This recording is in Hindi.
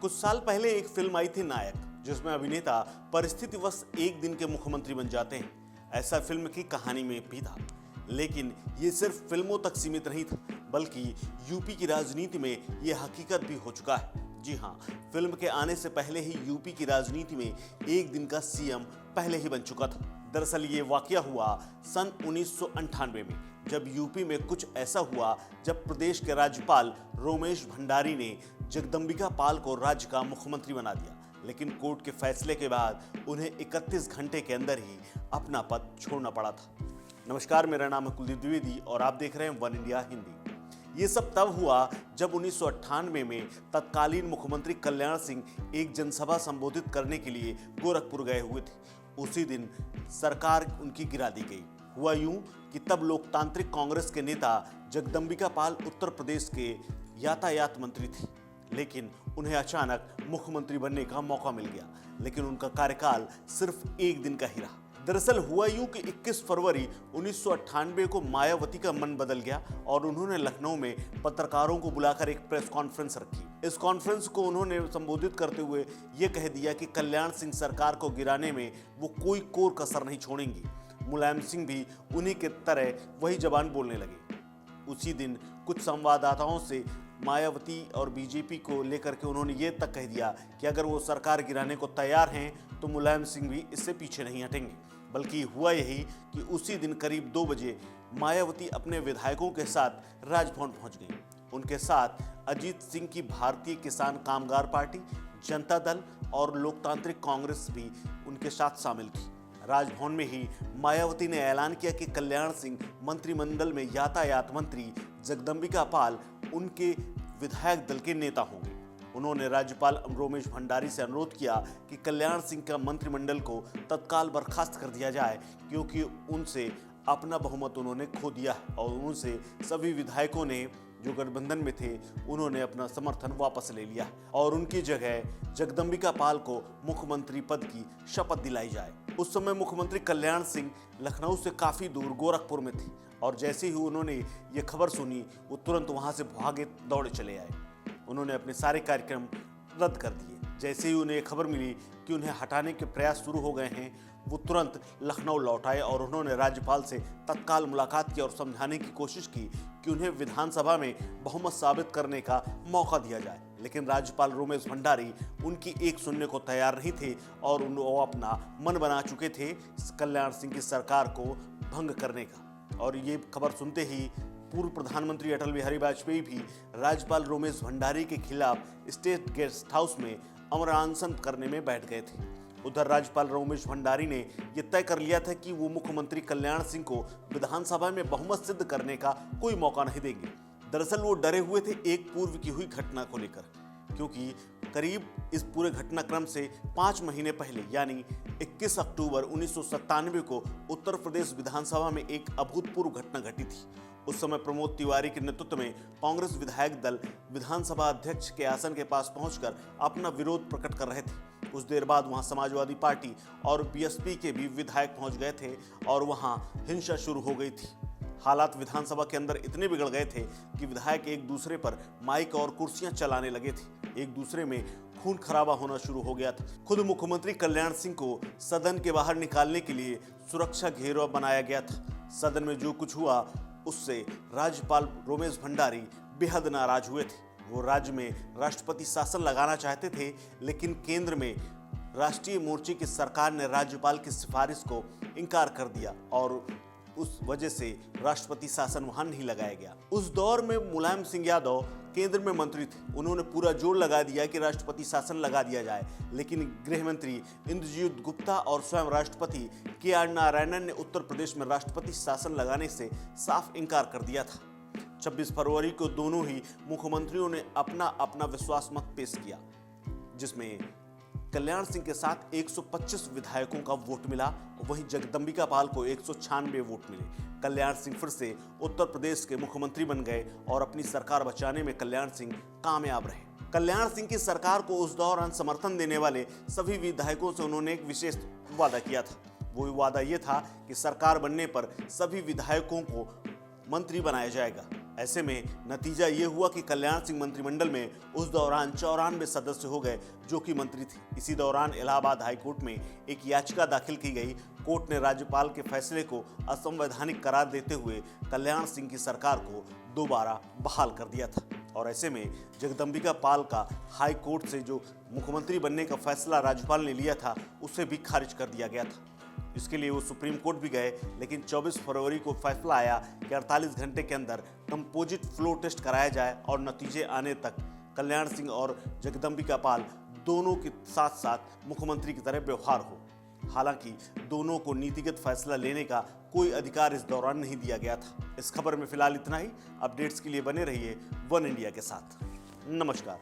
कुछ साल पहले एक फिल्म आई थी नायक, जिसमें अभिनेता परिस्थितिवश एक दिन के मुख्यमंत्री बन जाते हैं। ऐसा फिल्म की कहानी में भी था, लेकिन ये सिर्फ फिल्मों तक सीमित नहीं था, बल्कि यूपी की राजनीति में ये हकीकत भी हो चुका है। जी हाँ, फिल्म के आने से पहले ही यूपी की राजनीति में एक दिन का सीएम पहले ही बन चुका था। दरअसल ये वाकया हुआ सन 1998 में, जब यूपी में कुछ ऐसा हुआ जब प्रदेश के राज्यपाल रोमेश भंडारी ने जगदंबिका पाल को राज्य का मुख्यमंत्री बना दिया। लेकिन कोर्ट के फैसले के बाद उन्हें 31 घंटे के अंदर ही अपना पद छोड़ना पड़ा था। नमस्कार, मेरा नाम है कुलदीप द्विवेदी और आप देख रहे हैं वन इंडिया हिंदी। ये सब तब हुआ जब 1998 में तत्कालीन मुख्यमंत्री कल्याण सिंह एक जनसभा संबोधित करने के लिए गोरखपुर गए हुए थे। उसी दिन सरकार उनकी गिरा दी गई। हुआ यूं कि तब लोकतांत्रिक कांग्रेस के नेता जगदंबिका पाल उत्तर प्रदेश के यातायात मंत्री थे, लेकिन उन्हें अचानक मुख्यमंत्री बनने का मौका मिल गया। लेकिन उनका कार्यकाल सिर्फ एक दिन का ही रहा। दरअसल हुआ यूं कि 21 फरवरी 1998 को मायावती का मन बदल गया और उन्होंने लखनऊ में पत्रकारों को बुलाकर एक प्रेस कॉन्फ्रेंस रखी। इस कॉन्फ्रेंस को उन्होंने संबोधित करते हुए ये कह दिया कि कल्याण सिंह सरकार को गिराने में वो कोई कोर कसर नहीं छोड़ेंगी। मुलायम सिंह भी उन्हीं के तरह वही जबान बोलने लगे। उसी दिन कुछ संवाददाताओं से मायावती और बीजेपी को लेकर के उन्होंने ये तक कह दिया कि अगर वो सरकार गिराने को तैयार हैं तो मुलायम सिंह भी इससे पीछे नहीं हटेंगे। बल्कि हुआ यही कि उसी दिन करीब 2 बजे मायावती अपने विधायकों के साथ राजभवन पहुंच गई। उनके साथ अजीत सिंह की भारतीय किसान कामगार पार्टी, जनता दल और लोकतांत्रिक कांग्रेस भी उनके साथ शामिल थी। राजभवन में ही मायावती ने ऐलान किया कि कल्याण सिंह मंत्रिमंडल में यातायात मंत्री, जगदंबिका पाल उनके विधायक दल के नेता होंगे। उन्होंने राज्यपाल रोमेश भंडारी से अनुरोध किया कि कल्याण सिंह का मंत्रिमंडल को तत्काल बर्खास्त कर दिया जाए, क्योंकि उनसे अपना बहुमत उन्होंने खो दिया और उनसे सभी विधायकों ने जो गठबंधन में थे उन्होंने अपना समर्थन वापस ले लिया और उनकी जगह जगदंबिका पाल को मुख्यमंत्री पद की शपथ दिलाई जाए। उस समय मुख्यमंत्री कल्याण सिंह लखनऊ से काफी दूर गोरखपुर में थे और जैसे ही उन्होंने ये खबर सुनी वो तुरंत वहां से भागे दौड़े चले आए। उन्होंने अपने सारे कार्यक्रम रद्द कर दिए। जैसे ही उन्हें खबर मिली कि उन्हें हटाने के प्रयास शुरू हो गए हैं, वो तुरंत लखनऊ लौट आए और उन्होंने राज्यपाल से तत्काल मुलाकात की और समझाने की कोशिश की कि उन्हें विधानसभा में बहुमत साबित करने का मौका दिया जाए। लेकिन राज्यपाल रोमेश भंडारी उनकी एक सुनने को तैयार नहीं थे और वो अपना मन बना चुके थे कल्याण सिंह की सरकार को भंग करने का। और ये खबर सुनते ही पूर्व प्रधानमंत्री अटल बिहारी वाजपेयी भी राज्यपाल रोमेश भंडारी के खिलाफ स्टेट गेस्ट हाउस में अमर अनशन करने में बैठ गए थे। उधर राज्यपाल रोमेश भंडारी ने यह तय कर लिया था कि वो मुख्यमंत्री कल्याण सिंह को विधानसभा में बहुमत सिद्ध करने का कोई मौका नहीं देंगे। दरअसल वो डरे हुए थे एक पूर्व की हुई घटना को लेकर, क्योंकि करीब इस पूरे घटनाक्रम से 5 महीने पहले यानी 21 अक्टूबर 1997 को उत्तर प्रदेश विधानसभा में एक अभूतपूर्व घटना घटी थी। उस समय प्रमोद तिवारी के नेतृत्व में कांग्रेस विधायक दल विधानसभा अध्यक्ष के आसन के पास पहुंचकर अपना विरोध प्रकट कर रहे थे। कुछ देर बाद वहां समाजवादी पार्टी और बीएसपी के भी विधायक पहुंच गए थे और वहां हिंसा शुरू हो गई थी। हालात विधानसभा के अंदर इतने बिगड़ गए थे कि विधायक एक दूसरे पर माइक और कुर्सियां चलाने लगे थे। एक दूसरे में खून खराबा होना शुरू हो गया था। खुद मुख्यमंत्री कल्याण सिंह को सदन के बाहर निकालने के लिए सुरक्षा घेरा बनाया गया था। सदन में जो कुछ हुआ उससे राज्यपाल रोमेश भंडारी बेहद नाराज हुए थे। वो राज्य में राष्ट्रपति शासन लगाना चाहते थे, लेकिन केंद्र में राष्ट्रीय मोर्चे की सरकार ने राज्यपाल की सिफारिश को इनकार कर दिया और उस वजह से राष्ट्रपति शासन वहां नहीं लगाया गया। उस दौर में मुलायम सिंह यादव केंद्र में मंत्री थे। उन्होंने पूरा जोर लगा दिया कि राष्ट्रपति शासन लगा दिया जाए, लेकिन गृह मंत्री इंद्रजीत गुप्ता और स्वयं राष्ट्रपति के.आर. नारायणन ने उत्तर प्रदेश में राष्ट्रपति शासन लगाने से साफ इनकार कर दिया था। 26 फरवरी को दोनों ही मुख्यमंत्रियों ने अपना अपना विश्वास मत पेश किया, जिसमें कल्याण सिंह के साथ 125 विधायकों का वोट मिला, वहीं जगदंबिका पाल को 196 वोट मिले। कल्याण सिंह फिर से उत्तर प्रदेश के मुख्यमंत्री बन गए और अपनी सरकार बचाने में कल्याण सिंह कामयाब रहे। कल्याण सिंह की सरकार को उस दौरान समर्थन देने वाले सभी विधायकों से उन्होंने एक विशेष वादा किया था। वो वादा ये था कि सरकार बनने पर सभी विधायकों को मंत्री बनाया जाएगा। ऐसे में नतीजा ये हुआ कि कल्याण सिंह मंत्रिमंडल में उस दौरान 94 सदस्य हो गए जो कि मंत्री थे। इसी दौरान इलाहाबाद हाईकोर्ट में एक याचिका दाखिल की गई। कोर्ट ने राज्यपाल के फैसले को असंवैधानिक करार देते हुए कल्याण सिंह की सरकार को दोबारा बहाल कर दिया था। और ऐसे में जगदंबिका पाल का हाई कोर्ट से जो मुख्यमंत्री बनने का फैसला राज्यपाल ने लिया था उसे भी खारिज कर दिया गया था। इसके लिए वो सुप्रीम कोर्ट भी गए, लेकिन 24 फरवरी को फैसला आया कि 48 घंटे के अंदर कंपोजिट फ्लो टेस्ट कराया जाए और नतीजे आने तक कल्याण सिंह और जगदंबिका पाल दोनों के साथ साथ मुख्यमंत्री की तरह व्यवहार हो। हालांकि दोनों को नीतिगत फैसला लेने का कोई अधिकार इस दौरान नहीं दिया गया था। इस खबर में फिलहाल इतना ही। अपडेट्स के लिए बने रहिए वन इंडिया के साथ। नमस्कार।